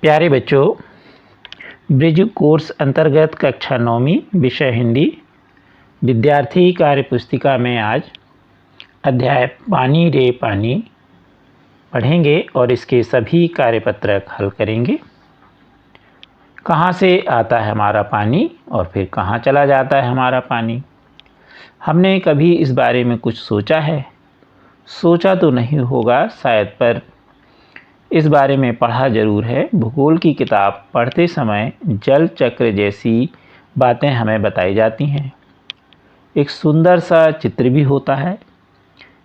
प्यारे बच्चों, bridge course अंतर्गत कक्षा 9वीं विषय हिंदी विद्यार्थी कार्य पुस्तिका में आज अध्याय पानी रे पानी पढ़ेंगे और इसके सभी कार्यपत्रक हल करेंगे। कहाँ से आता है हमारा पानी और फिर कहाँ चला जाता है हमारा पानी? हमने कभी इस बारे में कुछ सोचा है? सोचा तो नहीं होगा शायद, पर इस बारे में पढ़ा जरूर है। भूगोल की किताब पढ़ते समय जल चक्र जैसी बातें हमें बताई जाती हैं। एक सुंदर सा चित्र भी होता है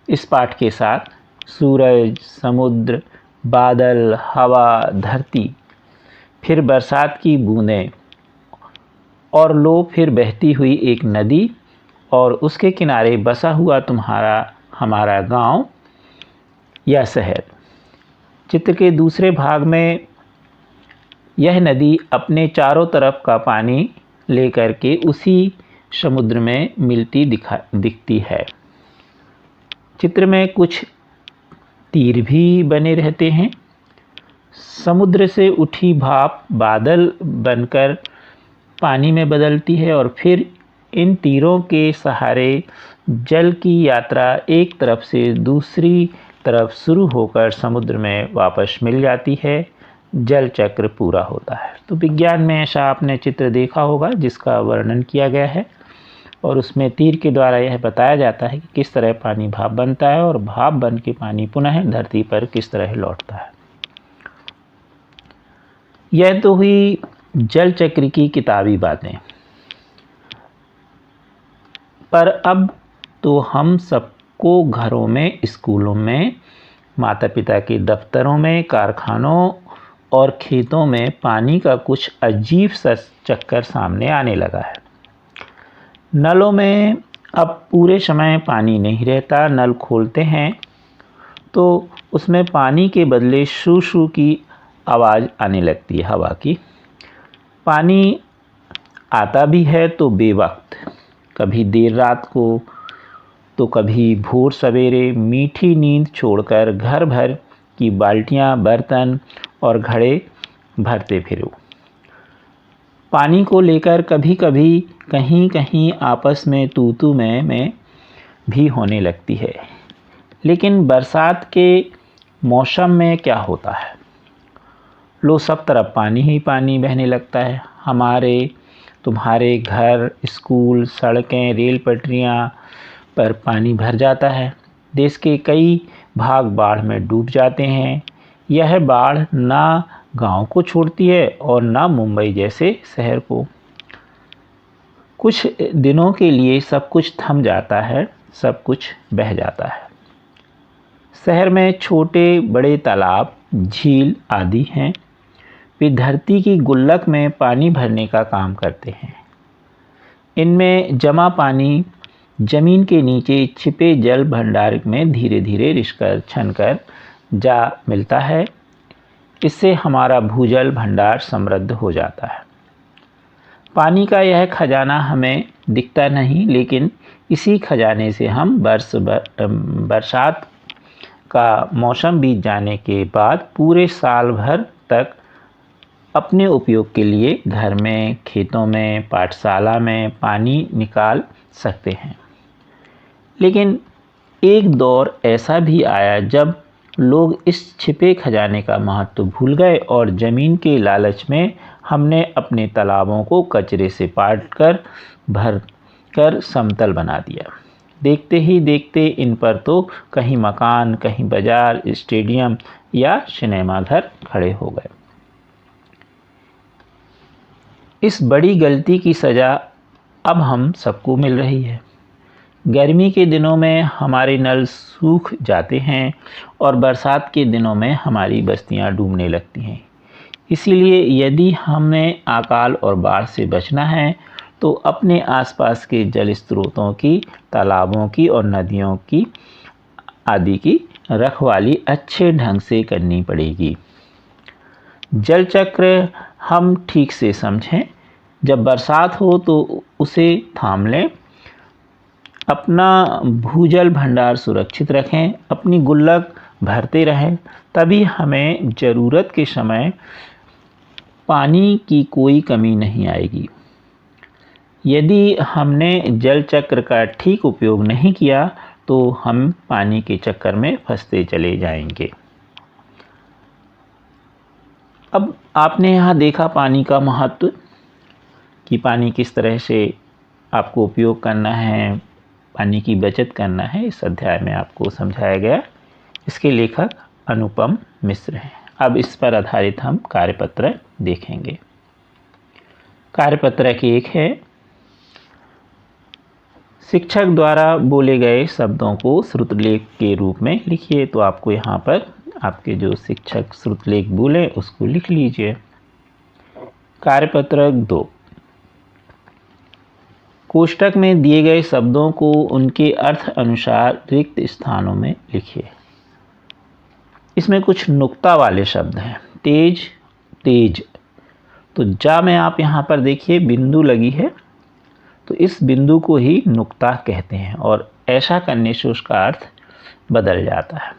इस पाठ के साथ। सूरज, समुद्र, बादल, हवा, धरती, फिर बरसात की बूंदें और लो फिर बहती हुई एक नदी और उसके किनारे बसा हुआ हमारा गांव या शहर। चित्र के दूसरे भाग में यह नदी अपने चारों तरफ का पानी लेकर के उसी समुद्र में मिलती दिखती है। चित्र में कुछ तीर भी बने रहते हैं। समुद्र से उठी भाप बादल बनकर पानी में बदलती है और फिर इन तीरों के सहारे जल की यात्रा एक तरफ से दूसरी तरफ शुरू होकर समुद्र में वापस मिल जाती है। जल चक्र पूरा होता है। तो विज्ञान में ऐसा आपने चित्र देखा होगा जिसका वर्णन किया गया है और उसमें तीर के द्वारा यह बताया जाता है कि किस तरह पानी भाप बनता है और भाप बन के पानी पुनः धरती पर किस तरह लौटता है। यह तो हुई जल चक्र की किताबी बातें, पर अब तो हम सबको घरों में, स्कूलों में, माता पिता के दफ्तरों में, कारखानों और खेतों में पानी का कुछ अजीब सा चक्कर सामने आने लगा है। नलों में अब पूरे समय पानी नहीं रहता। नल खोलते हैं तो उसमें पानी के बदले शू शू की आवाज़ आने लगती है, हवा की। पानी आता भी है तो बेवक्त, कभी देर रात को तो कभी भोर सवेरे। मीठी नींद छोड़कर घर भर की बाल्टियां, बर्तन और घड़े भरते फिरो। पानी को लेकर कभी कभी कहीं कहीं आपस में तू में भी होने लगती है। लेकिन बरसात के मौसम में क्या होता है? लो सब तरफ पानी ही पानी बहने लगता है। हमारे तुम्हारे घर, स्कूल, सड़कें, रेल पटरियां पर पानी भर जाता है। देश के कई भाग बाढ़ में डूब जाते हैं। यह बाढ़ ना गांव को छोड़ती है और ना मुंबई जैसे शहर को। कुछ दिनों के लिए सब कुछ थम जाता है, सब कुछ बह जाता है। शहर में छोटे बड़े तालाब, झील आदि हैं। वे धरती की गुल्लक में पानी भरने का काम करते हैं। इनमें जमा पानी जमीन के नीचे छिपे जल भंडार में धीरे धीरे रिसकर छनकर जा मिलता है। इससे हमारा भूजल भंडार समृद्ध हो जाता है। पानी का यह खजाना हमें दिखता नहीं, लेकिन इसी खजाने से हम बरसात का मौसम बीत जाने के बाद पूरे साल भर तक अपने उपयोग के लिए घर में, खेतों में, पाठशाला में पानी निकाल सकते हैं। लेकिन एक दौर ऐसा भी आया जब लोग इस छिपे खजाने का महत्व भूल गए और ज़मीन के लालच में हमने अपने तालाबों को कचरे से पाट कर भर कर समतल बना दिया। देखते ही देखते इन पर तो कहीं मकान, कहीं बाजार, स्टेडियम या सिनेमा घर खड़े हो गए। इस बड़ी गलती की सज़ा अब हम सबको मिल रही है। गर्मी के दिनों में हमारे नल सूख जाते हैं और बरसात के दिनों में हमारी बस्तियां डूबने लगती हैं। इसीलिए यदि हमें अकाल और बाढ़ से बचना है तो अपने आसपास के जल स्रोतों की, तालाबों की और नदियों की आदि की रखवाली अच्छे ढंग से करनी पड़ेगी। जल चक्र हम ठीक से समझें। जब बरसात हो तो उसे थाम लें। अपना भूजल भंडार सुरक्षित रखें, अपनी गुल्लक भरते रहें। तभी हमें ज़रूरत के समय पानी की कोई कमी नहीं आएगी। यदि हमने जल चक्र का ठीक उपयोग नहीं किया तो हम पानी के चक्कर में फंसते चले जाएंगे। अब आपने यहाँ देखा पानी का महत्व कि पानी किस तरह से आपको उपयोग करना है, पानी की बचत करना है, इस अध्याय में आपको समझाया गया। इसके लेखक अनुपम मिश्र हैं। अब इस पर आधारित हम कार्यपत्र देखेंगे। कार्यपत्र की एक है, शिक्षक द्वारा बोले गए शब्दों को श्रुतलेख के रूप में लिखिए। तो आपको यहाँ पर आपके जो शिक्षक श्रुतलेख बोले उसको लिख लीजिए। कार्यपत्र 2, कोष्ठक में दिए गए शब्दों को उनके अर्थ अनुसार रिक्त स्थानों में लिखिए। इसमें कुछ नुक्ता वाले शब्द हैं, तेज, तेज। तो जा में आप यहाँ पर देखिए बिंदु लगी है, तो इस बिंदु को ही नुक्ता कहते हैं और ऐसा करने से उसका अर्थ बदल जाता है।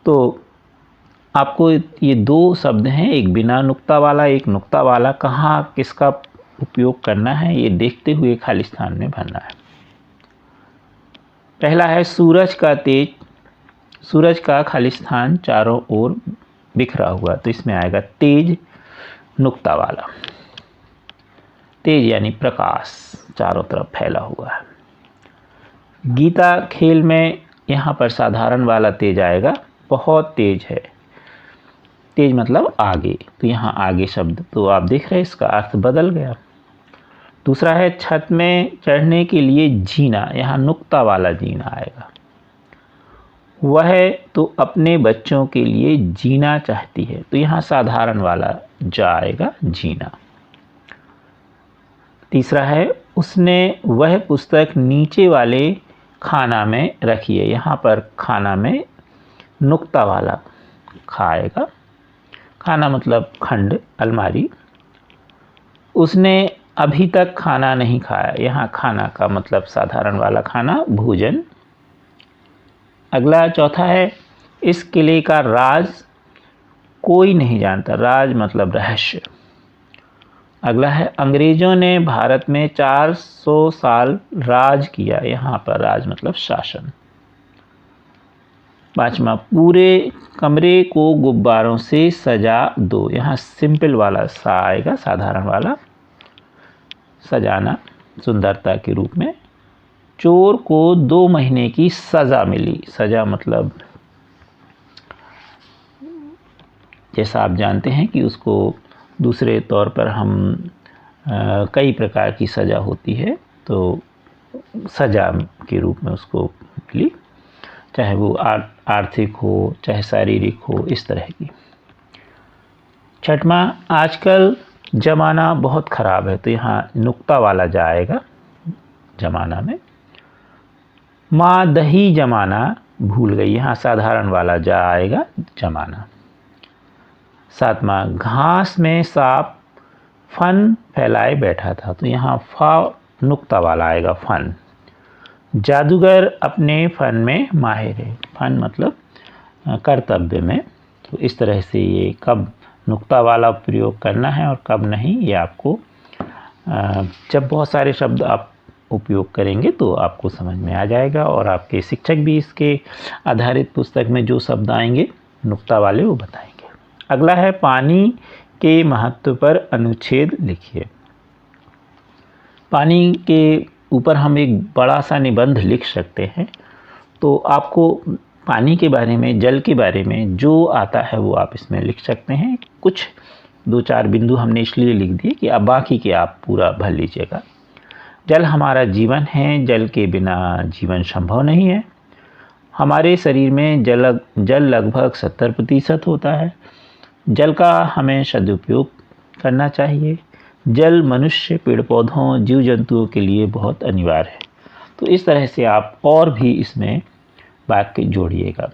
तो आपको ये दो शब्द हैं, एक बिना नुक्ता वाला, एक नुक्ता वाला, कहाँ किसका उपयोग करना है ये देखते हुए खाली स्थान में भरना है। पहला है सूरज का तेज, सूरज का खाली स्थान चारों ओर बिखरा हुआ, तो इसमें आएगा तेज नुक्ता वाला। तेज यानी प्रकाश चारों तरफ फैला हुआ है। गीता खेल में यहाँ पर साधारण वाला तेज आएगा, बहुत तेज है। तेज मतलब आगे, तो यहाँ आगे शब्द, तो आप देख रहे हैं इसका अर्थ बदल गया। दूसरा है छत में चढ़ने के लिए जीना, यहाँ नुक्ता वाला जीना आएगा। वह तो अपने बच्चों के लिए जीना चाहती है, तो यहाँ साधारण वाला जा आएगा, जीना। तीसरा है उसने वह पुस्तक नीचे वाले खाना में रखी है, यहाँ पर खाना में नुक्ता वाला खा आएगा। खाना मतलब खंड, अलमारी। उसने अभी तक खाना नहीं खाया, यहाँ खाना का मतलब साधारण वाला खाना, भोजन। अगला चौथा है इस किले का राज कोई नहीं जानता, राज मतलब रहस्य। अगला है अंग्रेजों ने भारत में 400 साल राज किया, यहाँ पर राज मतलब शासन। पांचवा पूरे कमरे को गुब्बारों से सजा दो, यहाँ सिंपल वाला सा आएगा, साधारण वाला सजाना, सुंदरता के रूप में। चोर को 2 महीने की सजा मिली, सजा मतलब जैसा आप जानते हैं कि उसको दूसरे तौर पर हम कई प्रकार की सजा होती है, तो सजा के रूप में उसको मिली, चाहे वो आर्थिक हो चाहे शारीरिक हो, इस तरह की। छठवां आजकल ज़माना बहुत ख़राब है, तो यहाँ नुक्ता वाला जाएगा ज़माना में। माँ दही जमाना भूल गई, यहाँ साधारण वाला जा आएगा, जमाना। सातवां घास में सांप फन फैलाए बैठा था, तो यहाँ फा नुक्ता वाला आएगा, फन। जादूगर अपने फन में माहिर है, फन मतलब कर्तव्य में। तो इस तरह से ये कब नुक्ता वाला प्रयोग करना है और कब नहीं, ये आपको जब बहुत सारे शब्द आप उपयोग करेंगे तो आपको समझ में आ जाएगा, और आपके शिक्षक भी इसके आधारित पुस्तक में जो शब्द आएंगे नुक्ता वाले वो बताएंगे। अगला है पानी के महत्व पर अनुच्छेद लिखिए। पानी के ऊपर हम एक बड़ा सा निबंध लिख सकते हैं, तो आपको पानी के बारे में, जल के बारे में जो आता है वो आप इसमें लिख सकते हैं। कुछ 2-4 बिंदु हमने इसलिए लिख दिए कि अब बाकी के आप पूरा भर लीजिएगा। जल हमारा जीवन है, जल के बिना जीवन संभव नहीं है। हमारे शरीर में जल लगभग 70% होता है। जल का हमें सदुपयोग करना चाहिए। जल मनुष्य, पेड़ पौधों, जीव जंतुओं के लिए बहुत अनिवार्य है। तो इस तरह से आप और भी इसमें वाक्य जोड़िएगा।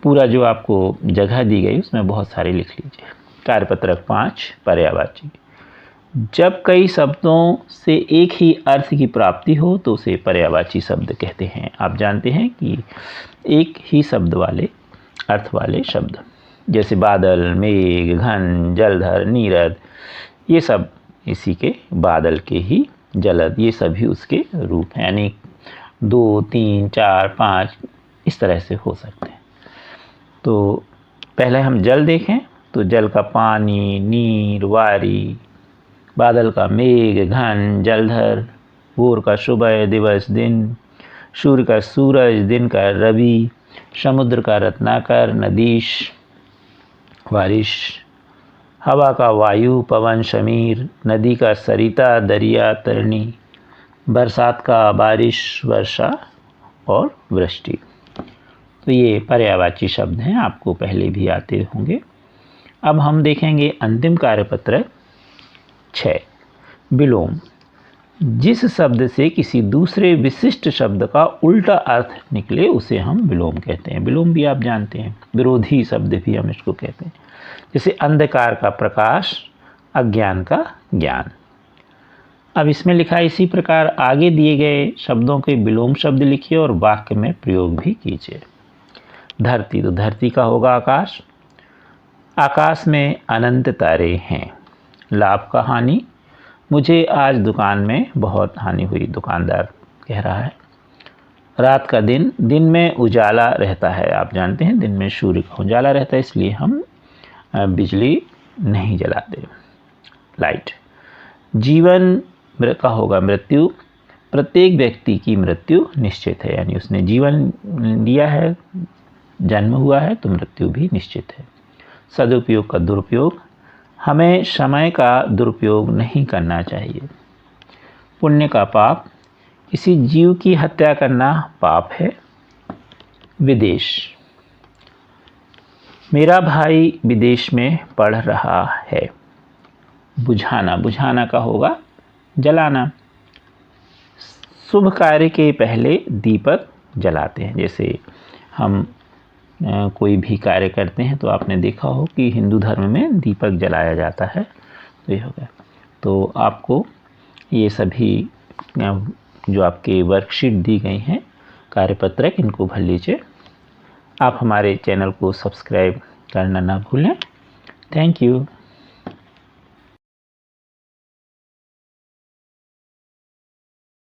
पूरा जो आपको जगह दी गई उसमें बहुत सारे लिख लीजिए। कार्यपत्रक 5 पर्यायवाची। जब कई शब्दों से एक ही अर्थ की प्राप्ति हो तो उसे पर्यायवाची शब्द कहते हैं। आप जानते हैं कि एक ही शब्द वाले अर्थ वाले शब्द। जैसे बादल, मेघ, घन, जलधर, नीरद, ये सब इसी के बादल के ही, जलद, ये सभी उसके रूप हैं। यानी 2, 3, 4, 5 इस तरह से हो सकते हैं। तो पहले हम जल देखें तो जल का पानी, नीर, वारी, बादल का मेघ, घन, जलधर, भोर का सुबह, दिवस, दिन, सूर्य का सूरज, दिन का रवि, समुद्र का रत्नाकर, नदीश, बारिश, हवा का वायु, पवन, समीर, नदी का सरिता, दरिया, तरणी, बरसात का बारिश, वर्षा और वृष्टि। तो ये पर्यायवाची शब्द हैं, आपको पहले भी आते होंगे। अब हम देखेंगे अंतिम कार्यपत्र 6, विलोम। जिस शब्द से किसी दूसरे विशिष्ट शब्द का उल्टा अर्थ निकले उसे हम विलोम कहते हैं। विलोम भी आप जानते हैं, विरोधी शब्द भी हम इसको कहते हैं। जैसे अंधकार का प्रकाश, अज्ञान का ज्ञान। अब इसमें लिखा है इसी प्रकार आगे दिए गए शब्दों के विलोम शब्द लिखिए और वाक्य में प्रयोग भी कीजिए। धरती, तो धरती का होगा आकाश। आकाश में अनंत तारे हैं। लाभ का हानि, मुझे आज दुकान में बहुत हानि हुई, दुकानदार कह रहा है। रात का दिन, दिन में उजाला रहता है। आप जानते हैं दिन में सूर्य का उजाला रहता है, इसलिए हम बिजली नहीं जलाते, लाइट। जीवन का होगा मृत्यु। प्रत्येक व्यक्ति की मृत्यु निश्चित है, यानी उसने जीवन लिया है, जन्म हुआ है तो मृत्यु भी निश्चित है। सदुपयोग का दुरुपयोग, हमें समय का दुरुपयोग नहीं करना चाहिए। पुण्य का पाप, किसी जीव की हत्या करना पाप है। विदेश, मेरा भाई विदेश में पढ़ रहा है। बुझाना, बुझाना का होगा जलाना। शुभ कार्य के पहले दीपक जलाते हैं। जैसे हम कोई भी कार्य करते हैं तो आपने देखा हो कि हिंदू धर्म में दीपक जलाया जाता है। तो ये हो गया। तो आपको ये सभी जो आपके वर्कशीट दी गई हैं कार्यपत्रक, इनको भर लीजिए। आप हमारे चैनल को सब्सक्राइब करना ना भूलें। Thank you.